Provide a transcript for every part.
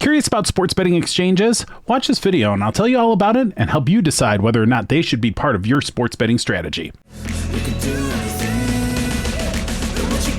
Curious about sports betting exchanges? Watch this video and I'll tell you all about it and help you decide whether or not they should be part of your sports betting strategy.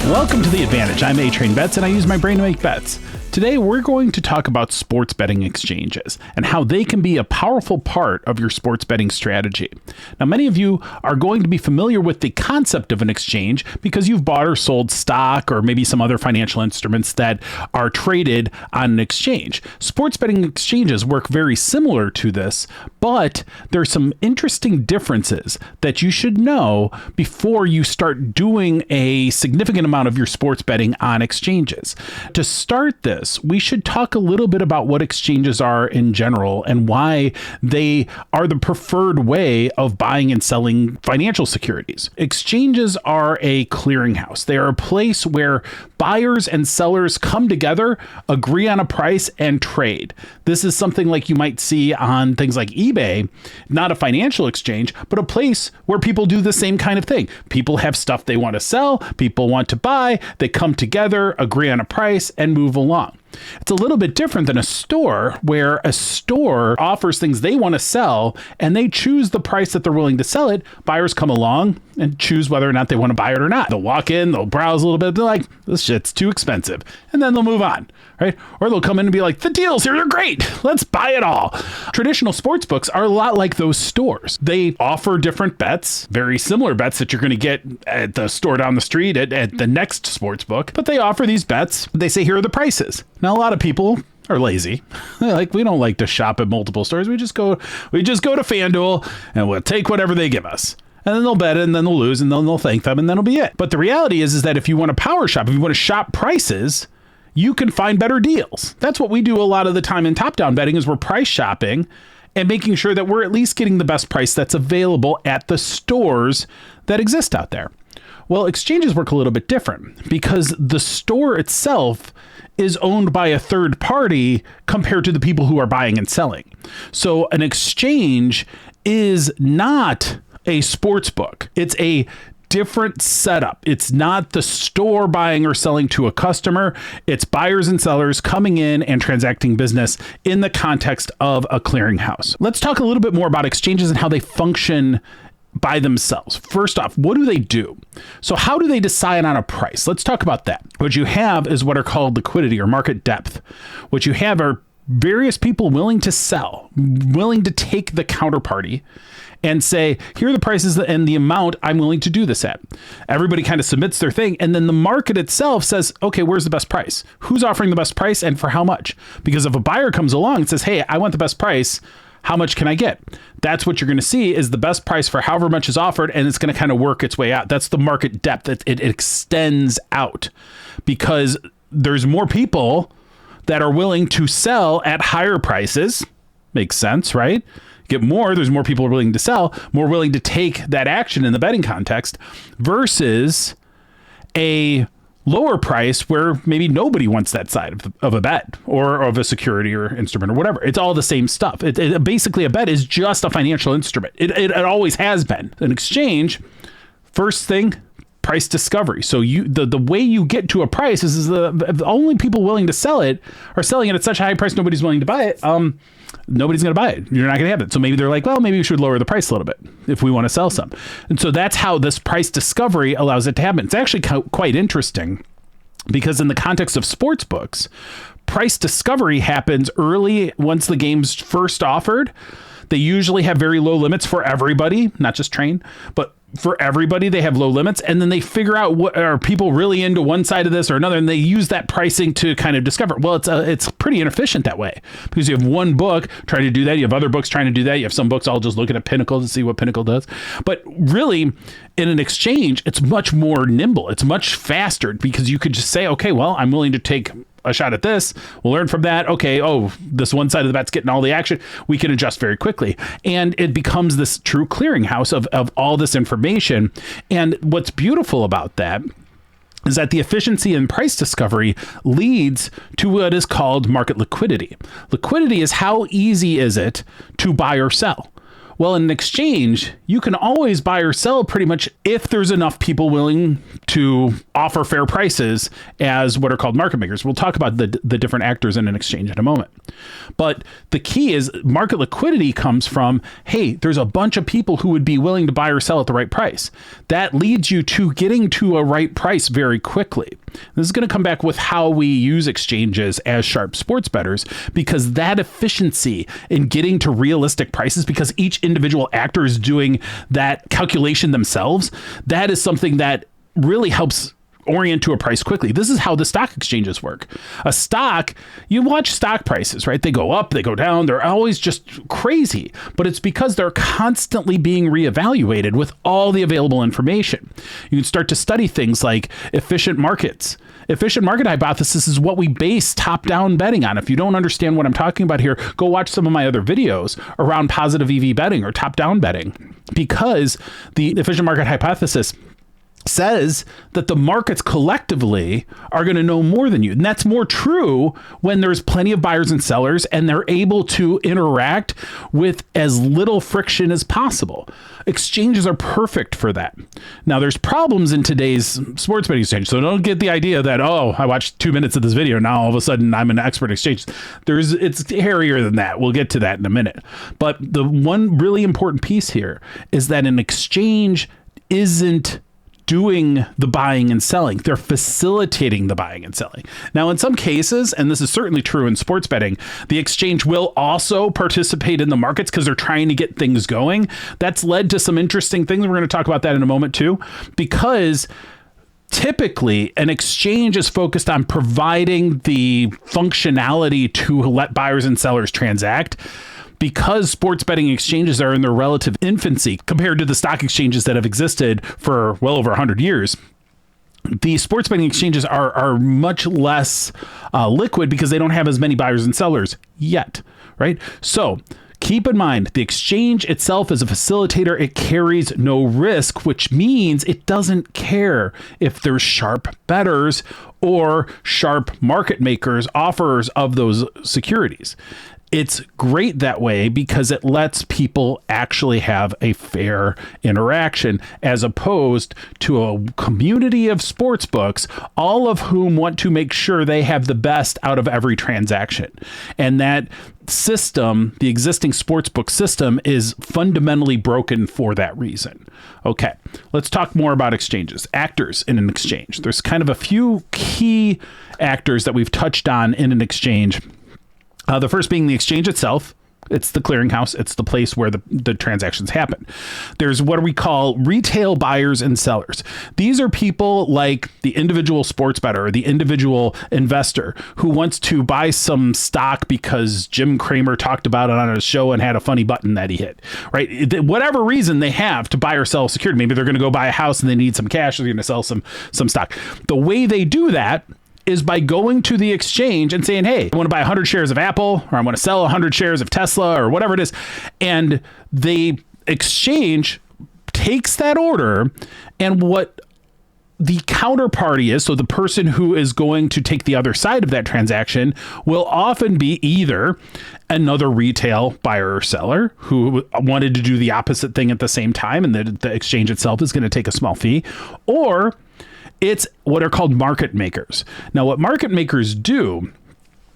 Welcome to The Advantage. I'm A-Train Bets and I use my brain to make bets. Today, we're going to talk about sports betting exchanges and how they can be a powerful part of your sports betting strategy. Now, many of you are going to be familiar with the concept of an exchange because you've bought or sold stock or maybe some other financial instruments that are traded on an exchange. Sports betting exchanges work very similar to this, but there's some interesting differences that you should know before you start doing a significant amount of your sports betting on exchanges. To start this, we should talk a little bit about what exchanges are in general and why they are the preferred way of buying and selling financial securities. Exchanges are a clearinghouse. They are a place where buyers and sellers come together, agree on a price, and trade. This is something like you might see on things like eBay, not a financial exchange, but a place where people do the same kind of thing. People have stuff they want to sell, people want to buy, they come together, agree on a price, and move along. It's a little bit different than a store, where a store offers things they want to sell and they choose the price that they're willing to sell it. Buyers come along and choose whether or not they want to buy it or not. They'll walk in, they'll browse a little bit, they're like, this shit's too expensive. And then they'll move on, right? Or they'll come in and be like, the deals here are great. Let's buy it all. Traditional sports books are a lot like those stores. They offer different bets, very similar bets that you're going to get at the store down the street at the next sports book, but they offer these bets. They say, here are the prices. Now, a lot of people are lazy. Like, we don't like to shop at multiple stores. We just go to FanDuel and we'll take whatever they give us. And then they'll bet it, and then they'll lose, and then they'll thank them, and then it'll be it. But the reality is that if you want to power shop, if you want to shop prices, you can find better deals. That's what we do a lot of the time in top-down betting, is we're price shopping and making sure that we're at least getting the best price that's available at the stores that exist out there. Well, exchanges work a little bit different because the store itself is owned by a third party compared to the people who are buying and selling. So an exchange is not a sports book. It's a different setup. It's not the store buying or selling to a customer. It's buyers and sellers coming in and transacting business in the context of a clearinghouse. Let's talk a little bit more about exchanges and how they function by themselves. First off, what do they do? So how do they decide on a price? Let's talk about that. What you have is what are called liquidity or market depth. What you have are various people willing to sell, willing to take the counterparty and say, here are the prices and the amount I'm willing to do this at. Everybody kind of submits their thing. And then the market itself says, okay, where's the best price? Who's offering the best price and for how much? Because if a buyer comes along and says, hey, I want the best price, how much can I get? That's what you're going to see is the best price for however much is offered, and it's going to kind of work its way out. That's the market depth. It extends out because there's more people that are willing to sell at higher prices. Makes sense, right? Get more, there's more people willing to sell, more willing to take that action in the betting context versus a lower price where maybe nobody wants that side of a bet or of a security or instrument or whatever. It's all the same stuff. Basically, a bet is just a financial instrument. It always has been. An exchange, first thing, price discovery. So the way you get to a price is the only people willing to sell it are selling it at such a high price nobody's willing to buy it. Nobody's going to buy it. You're not going to have it. So maybe they're like, well, maybe we should lower the price a little bit if we want to sell some. And so that's how this price discovery allows it to happen. It's actually quite interesting because in the context of sports books, price discovery happens early once the game's first offered. They usually have very low limits for everybody, not just Train, but for everybody, they have low limits, and then they figure out what are people really into one side of this or another, and they use that pricing to kind of discover. Well, it's pretty inefficient that way because you have one book trying to do that, you have other books trying to do that, you have some books all just looking at Pinnacle to see what Pinnacle does. But really, in an exchange, it's much more nimble, it's much faster because you could just say, okay, well, I'm willing to take a shot at this. We'll learn from that. Okay. Oh, this one side of the bet's getting all the action. We can adjust very quickly. And it becomes this true clearinghouse of all this information. And what's beautiful about that is that the efficiency in price discovery leads to what is called market liquidity. Liquidity is how easy is it to buy or sell. Well, in an exchange, you can always buy or sell pretty much if there's enough people willing to offer fair prices as what are called market makers. We'll talk about the different actors in an exchange in a moment. But the key is market liquidity comes from, hey, there's a bunch of people who would be willing to buy or sell at the right price. That leads you to getting to a right price very quickly. This is going to come back with how we use exchanges as sharp sports bettors, because that efficiency in getting to realistic prices, because each individual actor is doing that calculation themselves, that is something that really helps orient to a price quickly. This is how the stock exchanges work. A stock, you watch stock prices, right? They go up, they go down. They're always just crazy, but it's because they're constantly being reevaluated with all the available information. You can start to study things like efficient markets. Efficient market hypothesis is what we base top-down betting on. If you don't understand what I'm talking about here, go watch some of my other videos around positive EV betting or top-down betting, because the efficient market hypothesis says that the markets collectively are going to know more than you. And that's more true when there's plenty of buyers and sellers and they're able to interact with as little friction as possible. Exchanges are perfect for that. Now, there's problems in today's sports betting exchange. So don't get the idea that, oh, I watched 2 minutes of this video, now all of a sudden I'm an expert exchange. It's hairier than that. We'll get to that in a minute. But the one really important piece here is that an exchange isn't doing the buying and selling. They're facilitating the buying and selling. Now, in some cases, and this is certainly true in sports betting, the exchange will also participate in the markets because they're trying to get things going. That's led to some interesting things. We're going to talk about that in a moment too, because typically an exchange is focused on providing the functionality to let buyers and sellers transact. Because sports betting exchanges are in their relative infancy compared to the stock exchanges that have existed for well over 100 years, the sports betting exchanges are much less liquid because they don't have as many buyers and sellers yet, right? So keep in mind, the exchange itself is a facilitator. It carries no risk, which means it doesn't care if there's sharp bettors or sharp market makers, offerers of those securities. It's great that way because it lets people actually have a fair interaction, as opposed to a community of sports books, all of whom want to make sure they have the best out of every transaction. And that system, the existing sportsbook system, is fundamentally broken for that reason. Okay, let's talk more about exchanges. Actors in an exchange. There's kind of a few key actors that we've touched on in an exchange. The first being the exchange itself. It's the clearinghouse. It's the place where the transactions happen. There's what we call retail buyers and sellers. These are people like the individual sports bettor or the individual investor who wants to buy some stock because Jim Cramer talked about it on his show and had a funny button that he hit, right? Whatever reason they have to buy or sell security. Maybe they're going to go buy a house and they need some cash. They're going to sell some stock. The way they do that is by going to the exchange and saying, hey, I want to buy 100 shares of Apple, or I want to sell 100 shares of Tesla, or whatever it is. And the exchange takes that order, and what the counterparty is, so the person who is going to take the other side of that transaction, will often be either another retail buyer or seller who wanted to do the opposite thing at the same time, and the exchange itself is going to take a small fee, or it's what are called market makers. Now, what market makers do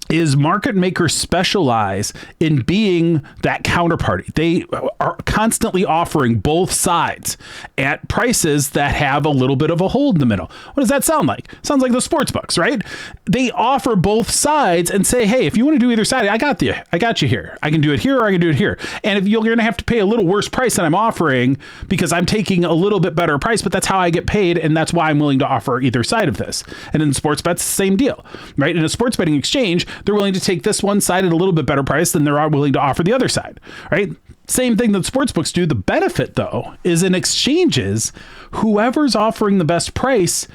is market makers specialize in being that counterparty. They are constantly offering both sides at prices that have a little bit of a hole in the middle. What does that sound like? Sounds like the sports books, right? They offer both sides and say, hey, if you want to do either side, I got you here. I can do it here or I can do it here. And if you're going to have to pay a little worse price than I'm offering because I'm taking a little bit better price, but that's how I get paid. And that's why I'm willing to offer either side of this. And in sports bets, same deal, right? In a sports betting exchange, they're willing to take this one side at a little bit better price than they're willing to offer the other side, right? Same thing that sports books do. The benefit, though, is in exchanges, whoever's offering the best price,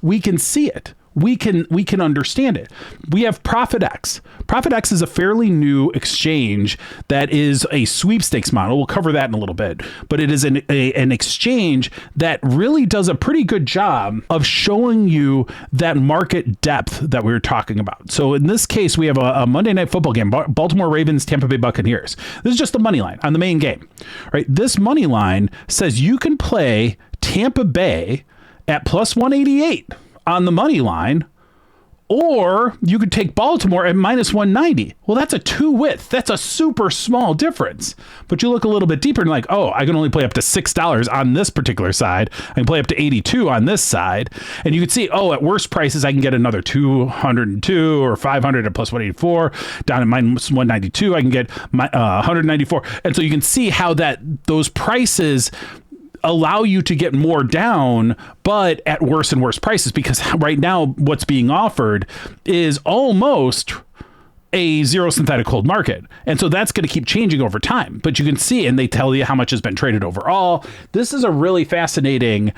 we can see it. we can understand it. We have ProfitX. ProfitX is a fairly new exchange that is a sweepstakes model. We'll cover that in a little bit, but it is an exchange that really does a pretty good job of showing you that market depth that we were talking about. So in this case, we have a Monday Night Football game, Baltimore Ravens, Tampa Bay Buccaneers. This is just the money line on the main game, right? This money line says you can play Tampa Bay at plus 188 on the money line, or you could take Baltimore at minus 190. Well, that's a two width. That's a super small difference. But you look a little bit deeper and like, oh, I can only play up to $6 on this particular side. I can play up to 82 on this side. And you can see, oh, at worst prices, I can get another 202 or 500 at plus 184. Down at minus 192, I can get 194. And so you can see how those prices allow you to get more down, but at worse and worse prices, because right now what's being offered is almost a zero synthetic hold market. And so that's going to keep changing over time, but you can see, and they tell you how much has been traded overall. This is a really fascinating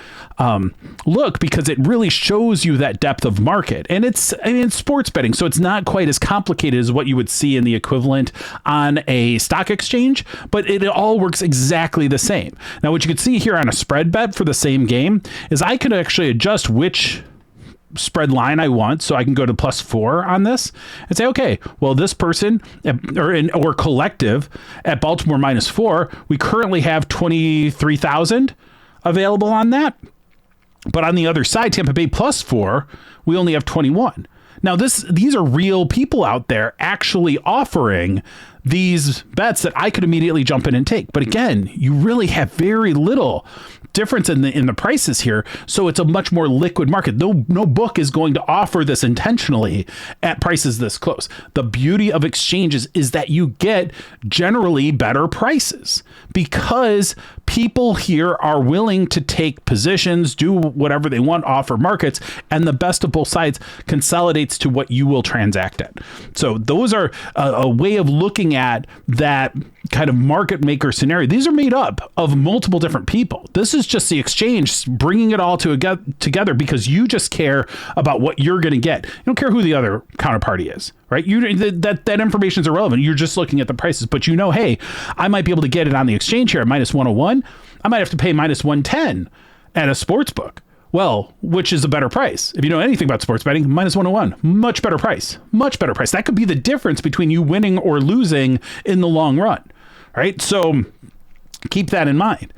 look, because it really shows you that depth of market. And it's sports betting, so it's not quite as complicated as what you would see in the equivalent on a stock exchange, but it all works exactly the same. Now, what you can see here on a spread bet for the same game is I can actually adjust which spread line I want, so I can go to +4 on this and say, okay, well, this person or collective at Baltimore -4, we currently have 23,000 available on that, but on the other side, Tampa Bay +4, we only have 21. Now, these are real people out there actually offering these bets that I could immediately jump in and take. But again, you really have very little difference in the prices here, so it's a much more liquid market. No book is going to offer this intentionally at prices this close. The beauty of exchanges is that you get generally better prices because people here are willing to take positions, do whatever they want, offer markets, and the best of both sides consolidates to what you will transact at. So those are a way of looking at that kind of market maker scenario. These are made up of multiple different people. This is just the exchange bringing it all together because you just care about what you're going to get. You don't care who the other counterparty is, right? That information is irrelevant. You're just looking at the prices, but you know, hey, I might be able to get it on the exchange here at -101. I might have to pay -110 at a sports book. Well, which is a better price? If you know anything about sports betting, -101, much better price, much better price. That could be the difference between you winning or losing in the long run, right? So keep that in mind.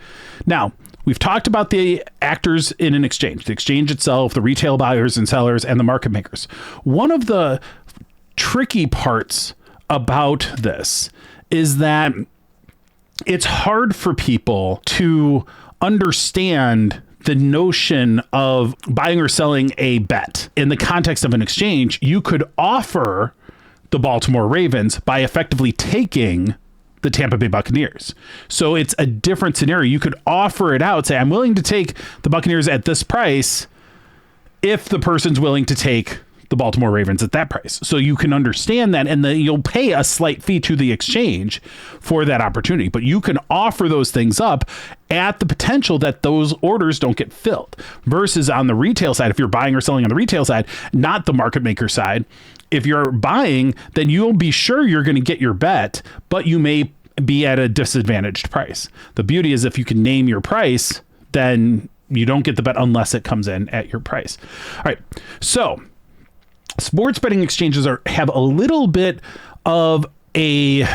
Now, we've talked about the actors in an exchange, the exchange itself, the retail buyers and sellers, and the market makers. One of the tricky parts about this is that it's hard for people to understand the notion of buying or selling a bet. In the context of an exchange, you could offer the Baltimore Ravens by effectively taking the Tampa Bay Buccaneers. So it's a different scenario. You could offer it out, say, I'm willing to take the Buccaneers at this price if the person's willing to take the Baltimore Ravens at that price. So you can understand that, and you'll pay a slight fee to the exchange for that opportunity. But you can offer those things up at the potential that those orders don't get filled. Versus on the retail side, if you're buying or selling on the retail side, not the market maker side, if you're buying, then you'll be sure you're going to get your bet, but you may be at a disadvantaged price. The beauty is if you can name your price, then you don't get the bet unless it comes in at your price. All right. So sports betting exchanges have a little bit of a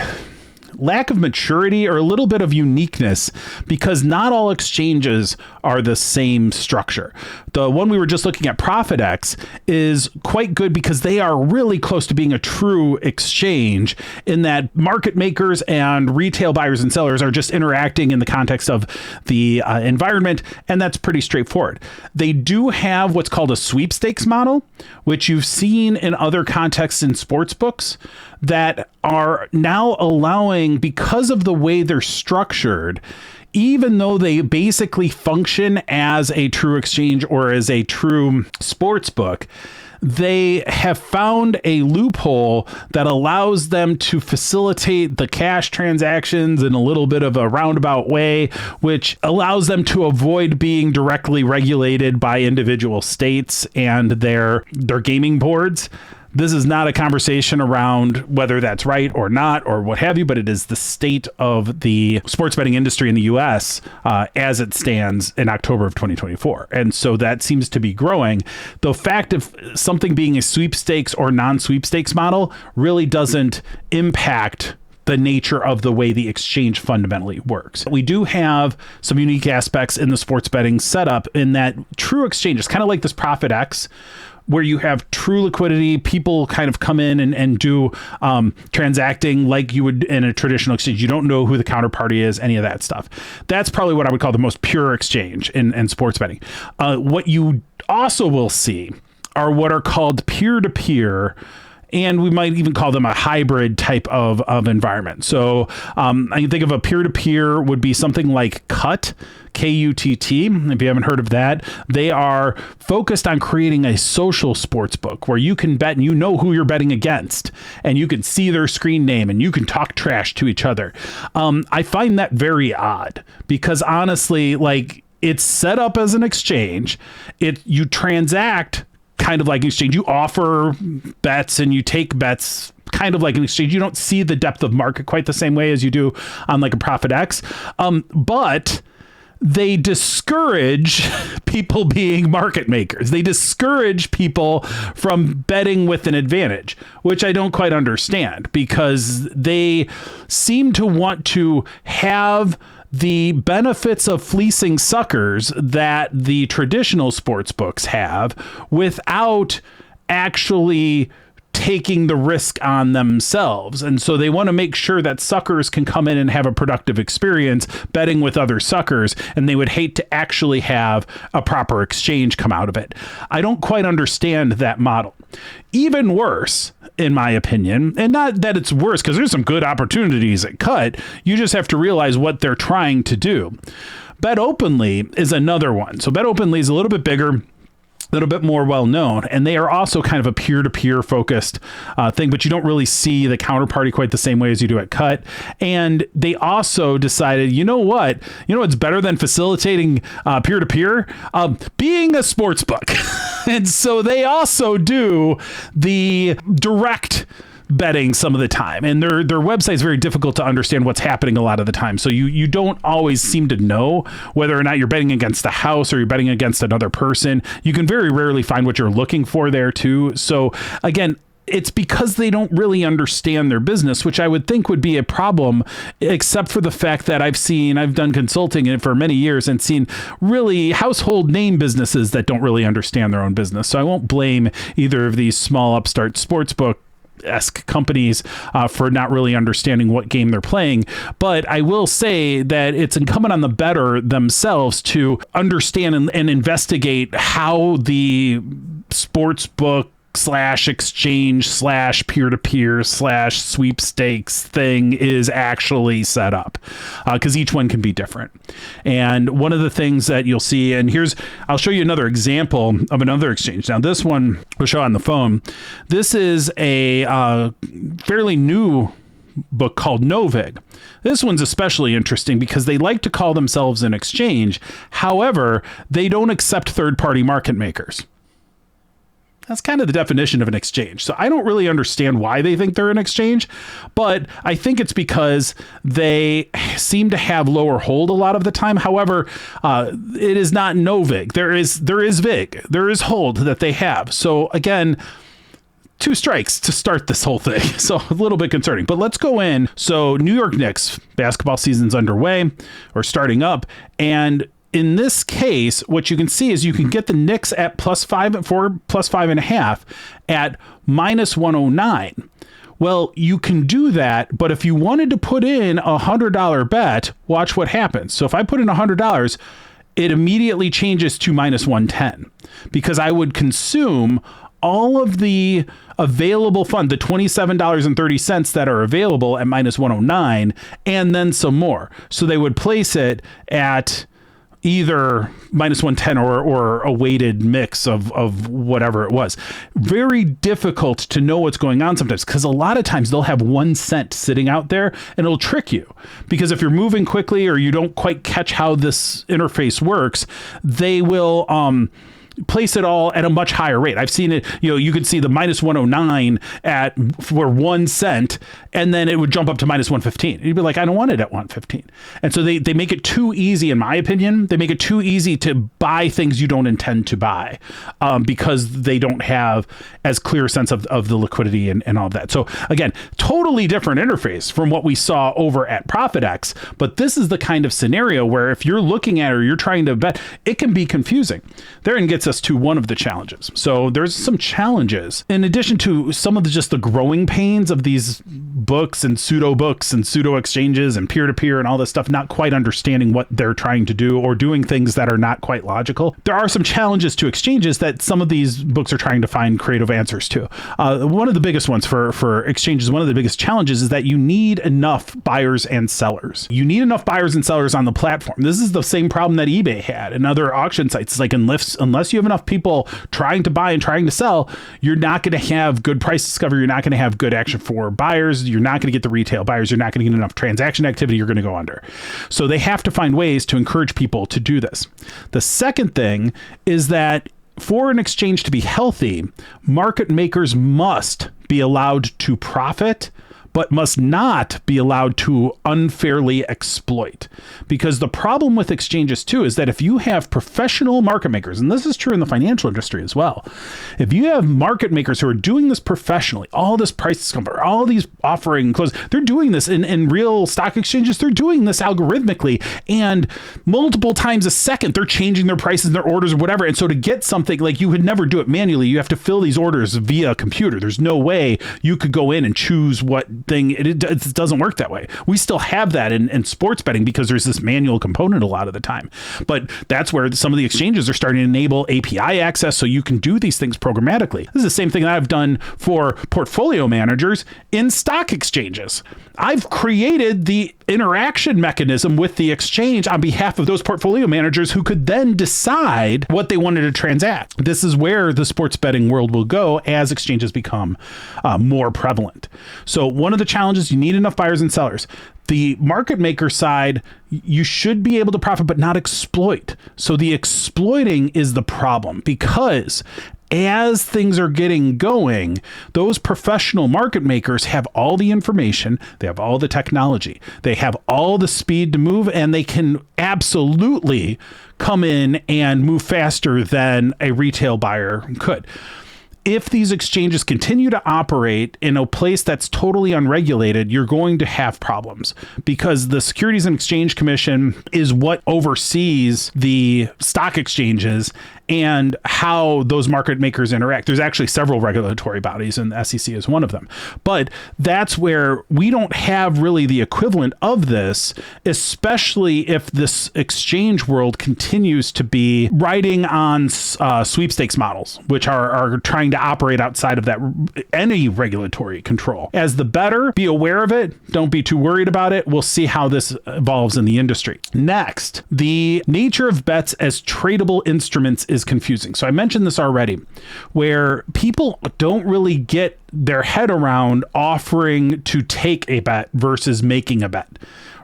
lack of maturity or a little bit of uniqueness because not all exchanges are the same structure. The one we were just looking at, ProfitX, is quite good because they are really close to being a true exchange in that market makers and retail buyers and sellers are just interacting in the context of the environment, and that's pretty straightforward. They do have what's called a sweepstakes model, which you've seen in other contexts in sports books that are now allowing, because of the way they're structured, even though they basically function as a true exchange or as a true sports book, they have found a loophole that allows them to facilitate the cash transactions in a little bit of a roundabout way, which allows them to avoid being directly regulated by individual states and their gaming boards. This is not a conversation around whether that's right or not or what have you, but it is the state of the sports betting industry in the U.S. As it stands in October of 2024. And so that seems to be growing. The fact of something being a sweepstakes or non-sweepstakes model really doesn't impact the nature of the way the exchange fundamentally works. We do have some unique aspects in the sports betting setup in that true exchanges, kind of like this Profit X, where you have true liquidity, people kind of come in and do transacting like you would in a traditional exchange. You don't know who the counterparty is, any of that stuff. That's probably what I would call the most pure exchange in sports betting. What you also will see are what are called peer-to-peer, and we might even call them a hybrid type of environment. So I can think of a peer-to-peer would be something like Kutt, K-U-T-T. If you haven't heard of that, they are focused on creating a social sports book where you can bet and you know who you're betting against, and you can see their screen name and you can talk trash to each other. I find that very odd because honestly, like, it's set up as an exchange. You transact kind of like an exchange. You offer bets and you take bets kind of like an exchange. You don't see the depth of market quite the same way as you do on like a Profit X. But they discourage people being market makers. They discourage people from betting with an advantage, which I don't quite understand because they seem to want to have the benefits of fleecing suckers that the traditional sports books have without actually taking the risk on themselves. And so they want to make sure that suckers can come in and have a productive experience betting with other suckers, and they would hate to actually have a proper exchange come out of it. I don't quite understand that model. Even worse, in my opinion, and not that it's worse because there's some good opportunities at Kutt, you just have to realize what they're trying to do. Bet Openly is another one. So Bet Openly is a little bit bigger, a little bit more well-known, and they are also kind of a peer-to-peer focused thing, but you don't really see the counterparty quite the same way as you do at Kutt. And they also decided, you know what's better than facilitating peer-to-peer? Being a sports book. And so they also do the direct betting some of the time, and their website is very difficult to understand what's happening a lot of the time. So you don't always seem to know whether or not you're betting against the house or you're betting against another person. You can very rarely find what you're looking for there too. So again, it's because they don't really understand their business, which I would think would be a problem, except for the fact that I've done consulting for many years and seen really household name businesses that don't really understand their own business. So I won't blame either of these small upstart sportsbook-esque companies for not really understanding what game they're playing. But I will say that it's incumbent on the bettor themselves to understand and investigate how the sports book / exchange / peer-to-peer / sweepstakes thing is actually set up, because each one can be different. And one of the things that you'll see, and I'll show you another example of another exchange. Now this one we'll show on the phone. This is a fairly new book called Novig. This one's especially interesting because they like to call themselves an exchange. However, they don't accept third-party market makers. That's kind of the definition of an exchange. So I don't really understand why they think they're an exchange, but I think it's because they seem to have lower hold a lot of the time. However, it is not no VIG. There is VIG. There is hold that they have. So again, 2 strikes to start this whole thing. So a little bit concerning, but let's go in. So New York Knicks basketball season's underway or starting up, and in this case, what you can see is you can get the Knicks at +5 for +5.5 at -109. Well, you can do that, but if you wanted to put in a $100 bet, watch what happens. So if I put in $100, it immediately changes to -110 because I would consume all of the available fund, the $27.30 that are available at -109, and then some more. So they would place it at either minus 110 or a weighted mix of whatever it was. Very difficult to know what's going on sometimes, because a lot of times they'll have 1 cent sitting out there and it'll trick you, because if you're moving quickly or you don't quite catch how this interface works, they will place it all at a much higher rate. I've seen it, you could see the minus 109 for 1 cent, and then it would jump up to minus 115. You'd be like, I don't want it at 115. And so they make it too easy, in my opinion. They make it too easy to buy things you don't intend to buy, because they don't have as clear a sense of the liquidity and all of that. So again, totally different interface from what we saw over at ProfitX, but this is the kind of scenario where if you're looking at it or you're trying to bet, it can be confusing. Therein gets us to one of the challenges. So there's some challenges in addition to some of just the growing pains of these books and pseudo exchanges and peer-to-peer and all this stuff, not quite understanding what they're trying to do or doing things that are not quite logical. There are some challenges to exchanges that some of these books are trying to find creative answers to. One of the biggest ones for exchanges, one of the biggest challenges is that you need enough buyers and sellers. You need enough buyers and sellers on the platform. This is the same problem that eBay had and other auction sites. It's like unless you have enough people trying to buy and trying to sell, you're not going to have good price discovery. You're not going to have good action for buyers. You're not going to get the retail buyers. You're not going to get enough transaction activity. You're going to go under. So they have to find ways to encourage people to do this. The second thing is that for an exchange to be healthy, market makers must be allowed to profit, but must not be allowed to unfairly exploit. Because the problem with exchanges too is that if you have professional market makers, and this is true in the financial industry as well, if you have market makers who are doing this professionally, all this price discovery, all these offering close, they're doing this in real stock exchanges, they're doing this algorithmically, and multiple times a second, they're changing their prices and their orders or whatever. And so to get something, like, you would never do it manually. You have to fill these orders via a computer. There's no way you could go in and choose what thing. It doesn't work that way. We still have that in sports betting because there's this manual component a lot of the time. But that's where some of the exchanges are starting to enable API access so you can do these things programmatically. This is the same thing that I've done for portfolio managers in stock exchanges. I've created the interaction mechanism with the exchange on behalf of those portfolio managers who could then decide what they wanted to transact. This is where the sports betting world will go as exchanges become more prevalent. So one of the challenges, you need enough buyers and sellers. The market maker side, you should be able to profit, but not exploit. So the exploiting is the problem, because as things are getting going, those professional market makers have all the information, they have all the technology, they have all the speed to move, and they can absolutely come in and move faster than a retail buyer could. If these exchanges continue to operate in a place that's totally unregulated, you're going to have problems, because the Securities and Exchange Commission is what oversees the stock exchanges and how those market makers interact. There's actually several regulatory bodies, and the SEC is one of them. But that's where we don't have really the equivalent of this, especially if this exchange world continues to be riding on sweepstakes models, which are trying to operate outside of that any regulatory control. As the bettor, be aware of it. Don't be too worried about it. We'll see how this evolves in the industry. Next, the nature of bets as tradable instruments is confusing. So I mentioned this already, where people don't really get their head around offering to take a bet versus making a bet,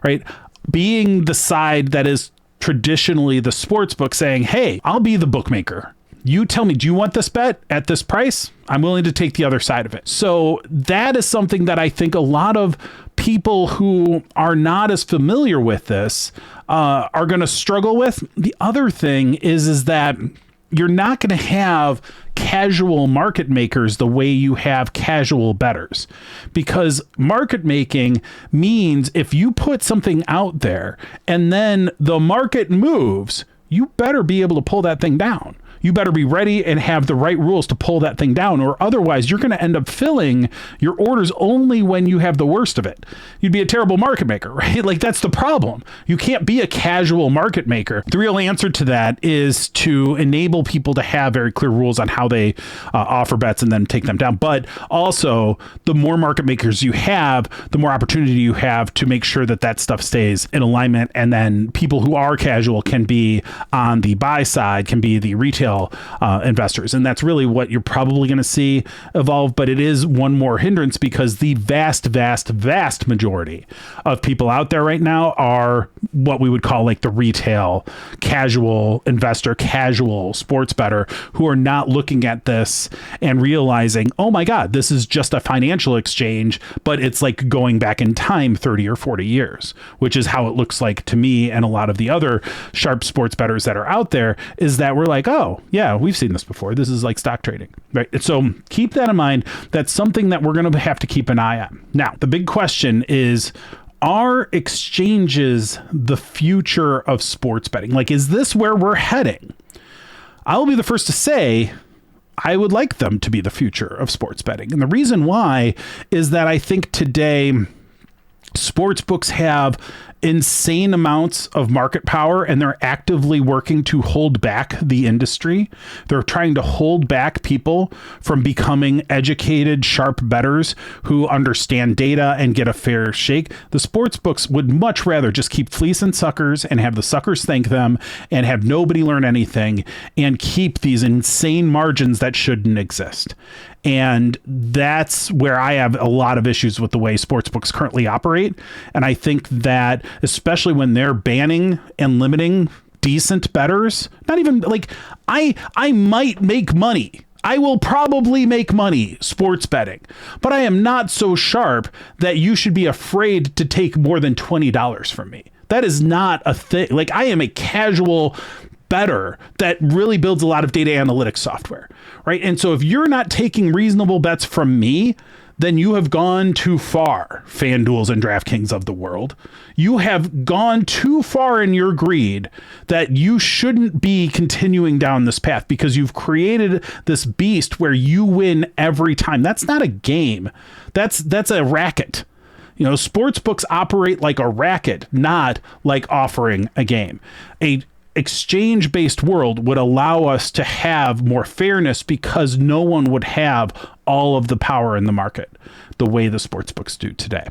right? Being the side that is traditionally the sports book saying, hey, I'll be the bookmaker. You tell me, do you want this bet at this price? I'm willing to take the other side of it. So that is something that I think a lot of people who are not as familiar with this are going to struggle with. The other thing is that you're not going to have casual market makers the way you have casual bettors, because market making means if you put something out there and then the market moves, you better be able to pull that thing down. You better be ready and have the right rules to pull that thing down, or otherwise you're going to end up filling your orders only when you have the worst of it. You'd be a terrible market maker, right? Like, that's the problem. You can't be a casual market maker. The real answer to that is to enable people to have very clear rules on how they offer bets and then take them down. But also, the more market makers you have, the more opportunity you have to make sure that that stuff stays in alignment. And then people who are casual can be on the buy side, can be the retail investors. And that's really what you're probably going to see evolve. But it is one more hindrance, because the vast majority of people out there right now are what we would call like the retail casual investor, casual sports bettor, who are not looking at this and realizing, oh my God, this is just a financial exchange, but it's like going back in time 30 or 40 years, which is how it looks like to me and a lot of the other sharp sports bettors that are out there, is that we're like, oh yeah, we've seen this before. This is like stock trading, right? So keep that in mind. That's something that we're going to have to keep an eye on. Now, the big question is, are exchanges the future of sports betting? Like, is this where we're heading? I'll be the first to say I would like them to be the future of sports betting. And the reason why is that I think today sports books have insane amounts of market power, and they're actively working to hold back the industry. They're trying to hold back people from becoming educated, sharp bettors who understand data and get a fair shake. The sports books would much rather just keep fleecing suckers and have the suckers thank them and have nobody learn anything and keep these insane margins that shouldn't exist. And that's where I have a lot of issues with the way sportsbooks currently operate. And I think that especially when they're banning and limiting decent bettors, not even like I might make money. I will probably make money sports betting, but I am not so sharp that you should be afraid to take more than $20 from me. That is not a thing. Like, I am a casual bettor that really builds a lot of data analytics software, right? And so if you're not taking reasonable bets from me, then you have gone too far, FanDuels and DraftKings of the world. You have gone too far in your greed that you shouldn't be continuing down this path, because you've created this beast where you win every time. That's not a game. That's a racket. You know, sports books operate like a racket, not like offering a game. A exchange-based world would allow us to have more fairness, because no one would have all of the power in the market the way the sports books do today.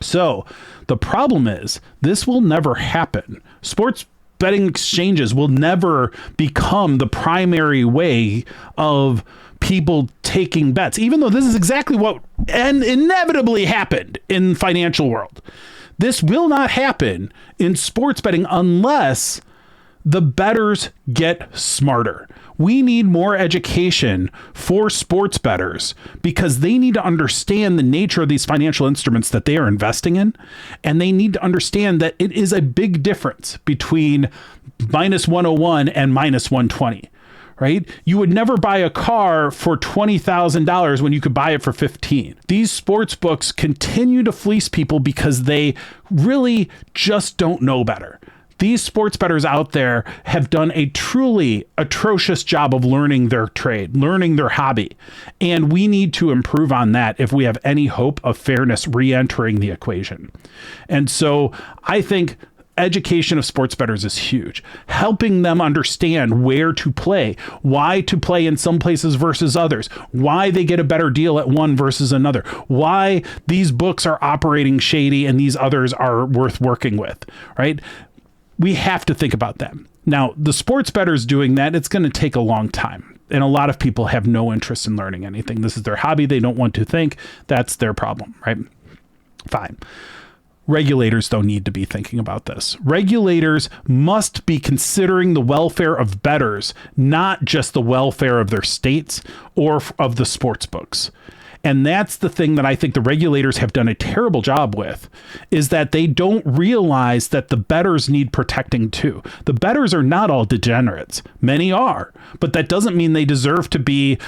So the problem is, this will never happen. Sports betting exchanges will never become the primary way of people taking bets, even though this is exactly what inevitably happened in the financial world. This will not happen in sports betting unless the bettors get smarter. We need more education for sports bettors, because they need to understand the nature of these financial instruments that they are investing in. And they need to understand that it is a big difference between minus 101 and minus 120, right? You would never buy a car for $20,000 when you could buy it for 15. These sports books continue to fleece people because they really just don't know better. These sports bettors out there have done a truly atrocious job of learning their trade, learning their hobby. And we need to improve on that if we have any hope of fairness re-entering the equation. And so I think education of sports bettors is huge. Helping them understand where to play, why to play in some places versus others, why they get a better deal at one versus another, why these books are operating shady and these others are worth working with, right? We have to think about them. Now, the sports bettors doing that, it's going to take a long time. And a lot of people have no interest in learning anything. This is their hobby. They don't want to think. That's their problem, right? Fine. Regulators don't need to be thinking about this. Regulators must be considering the welfare of bettors, not just the welfare of their states or of the sports books. And that's the thing that I think the regulators have done a terrible job with, is that they don't realize that the bettors need protecting too. The bettors are not all degenerates. Many are, but that doesn't mean they deserve to be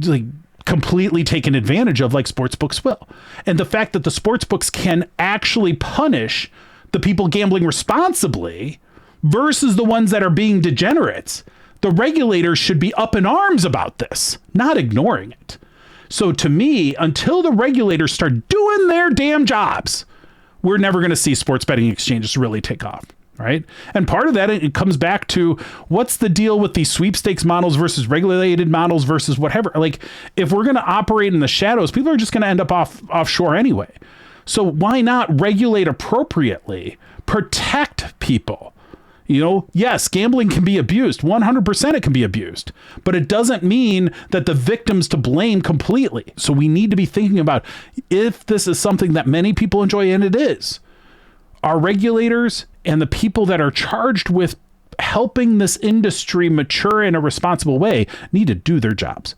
like completely taken advantage of like sports books will. And the fact that the sports books can actually punish the people gambling responsibly versus the ones that are being degenerates, The regulators should be up in arms about this, not ignoring it. So to me, until the regulators start doing their damn jobs, we're never going to see sports betting exchanges really take off, right? And part of that, it comes back to what's the deal with these sweepstakes models versus regulated models versus whatever. Like, if we're going to operate in the shadows, people are just going to end up offshore anyway. So why not regulate appropriately, protect people? Yes, gambling can be abused. 100% it can be abused, but it doesn't mean that the victim's to blame completely. So we need to be thinking about, if this is something that many people enjoy, and it is, our regulators and the people that are charged with helping this industry mature in a responsible way need to do their jobs.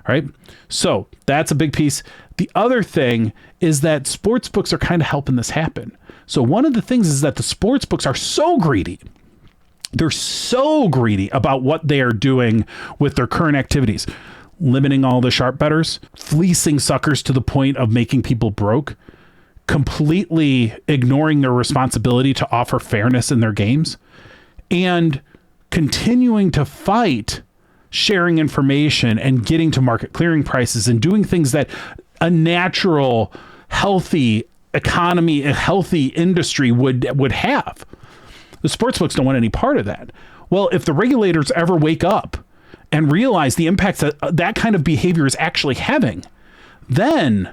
Right? So that's a big piece. The other thing is that sports books are kind of helping this happen. So one of the things is that the sports books are so greedy. They're so greedy about what they are doing with their current activities, limiting all the sharp bettors, fleecing suckers to the point of making people broke, completely ignoring their responsibility to offer fairness in their games, and continuing to fight sharing information and getting to market clearing prices and doing things that a natural, healthy economy, a healthy industry would have. The sportsbooks don't want any part of that. Well, if the regulators ever wake up and realize the impacts that that kind of behavior is actually having, then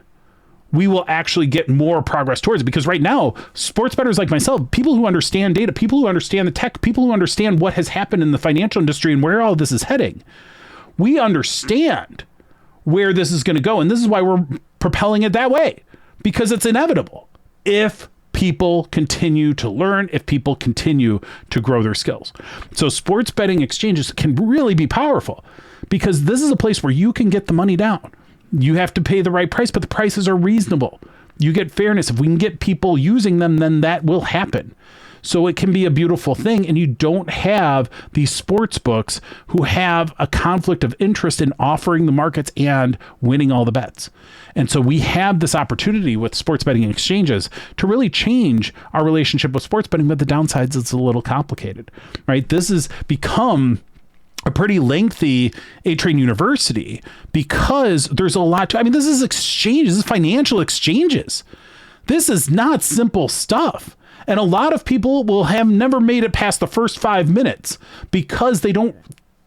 we will actually get more progress towards it. Because right now, sports bettors like myself, people who understand data, people who understand the tech, people who understand what has happened in the financial industry and where all this is heading, we understand where this is going to go. And this is why we're propelling it that way, because it's inevitable. If people continue to learn, if people continue to grow their skills. So sports betting exchanges can really be powerful, because this is a place where you can get the money down. You have to pay the right price, but the prices are reasonable. You get fairness. If we can get people using them, then that will happen. So it can be a beautiful thing. And you don't have these sports books who have a conflict of interest in offering the markets and winning all the bets. And so we have this opportunity with sports betting exchanges to really change our relationship with sports betting, but the downsides, it's a little complicated, right? This has become a pretty lengthy A-Train University because there's a lot to, this is exchanges, this is financial exchanges. This is not simple stuff. And a lot of people will have never made it past the first 5 minutes because they don't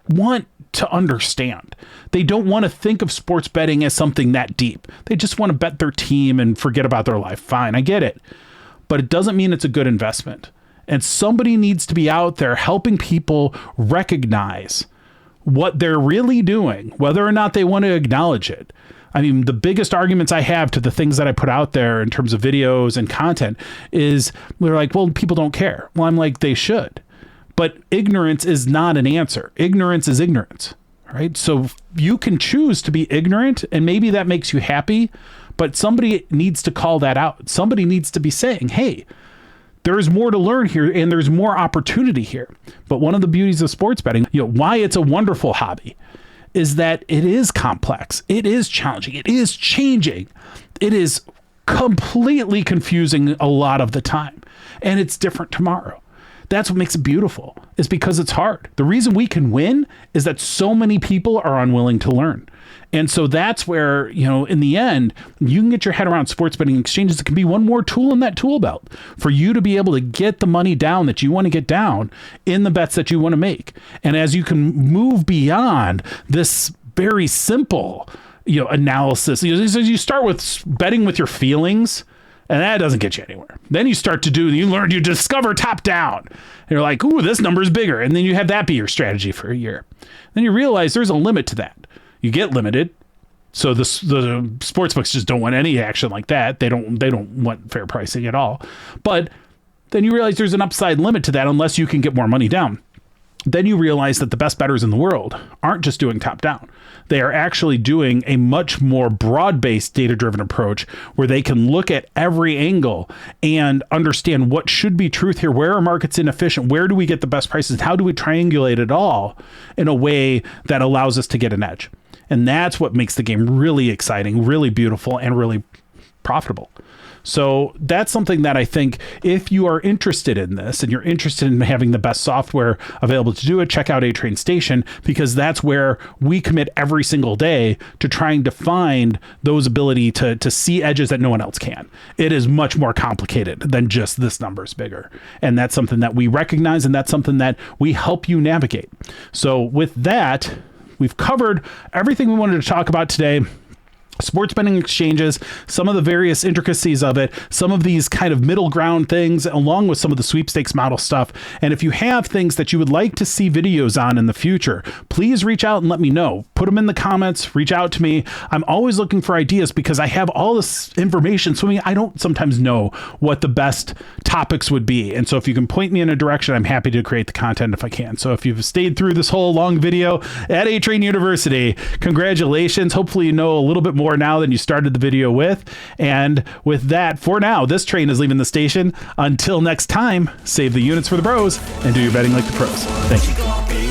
want to understand. They don't want to think of sports betting as something that deep. They just want to bet their team and forget about their life. Fine, I get it. But it doesn't mean it's a good investment. And somebody needs to be out there helping people recognize what they're really doing, whether or not they want to acknowledge it. The biggest arguments I have to the things that I put out there in terms of videos and content is they're like, well, people don't care. Well, I'm like, they should. But ignorance is not an answer. Ignorance is ignorance, right? So you can choose to be ignorant, and maybe that makes you happy, but somebody needs to call that out. Somebody needs to be saying, hey, there's more to learn here and there's more opportunity here. But one of the beauties of sports betting, why it's a wonderful hobby, is that it is complex. It is challenging. It is changing. It is completely confusing a lot of the time. And it's different tomorrow. That's what makes it beautiful, is because it's hard. The reason we can win is that so many people are unwilling to learn. And so that's where, in the end, you can get your head around sports betting exchanges. It can be one more tool in that tool belt for you to be able to get the money down that you want to get down in the bets that you want to make. And as you can move beyond this very simple, analysis, you start with betting with your feelings, and that doesn't get you anywhere. Then you start to you discover top down. And you're like, ooh, this number is bigger. And then you have that be your strategy for a year. Then you realize there's a limit to that. You get limited. So the sports books just don't want any action like that. They don't want fair pricing at all. But then you realize there's an upside limit to that unless you can get more money down. Then you realize that the best bettors in the world aren't just doing top down. They are actually doing a much more broad-based data-driven approach where they can look at every angle and understand what should be truth here. Where are markets inefficient? Where do we get the best prices? How do we triangulate it all in a way that allows us to get an edge? And that's what makes the game really exciting, really beautiful, and really profitable. So that's something that I think if you are interested in this and you're interested in having the best software available to do it, check out A-Train Station, because that's where we commit every single day to trying to find those ability to see edges that no one else can. It is much more complicated than just this number is bigger. And that's something that we recognize, and that's something that we help you navigate. So with that, we've covered everything we wanted to talk about today. Sports betting exchanges, some of the various intricacies of it, some of these kind of middle ground things, along with some of the sweepstakes model stuff. And if you have things that you would like to see videos on in the future, please reach out and let me know. Put them in the comments, reach out to me. I'm always looking for ideas because I have all this information. So I don't sometimes know what the best topics would be. And so if you can point me in a direction, I'm happy to create the content if I can. So if you've stayed through this whole long video at A-Train University, congratulations. Hopefully you know a little bit more now than you started the video with. And with that, for now, this train is leaving the station. Until next time, save the units for the bros and do your betting like the pros. Thank you.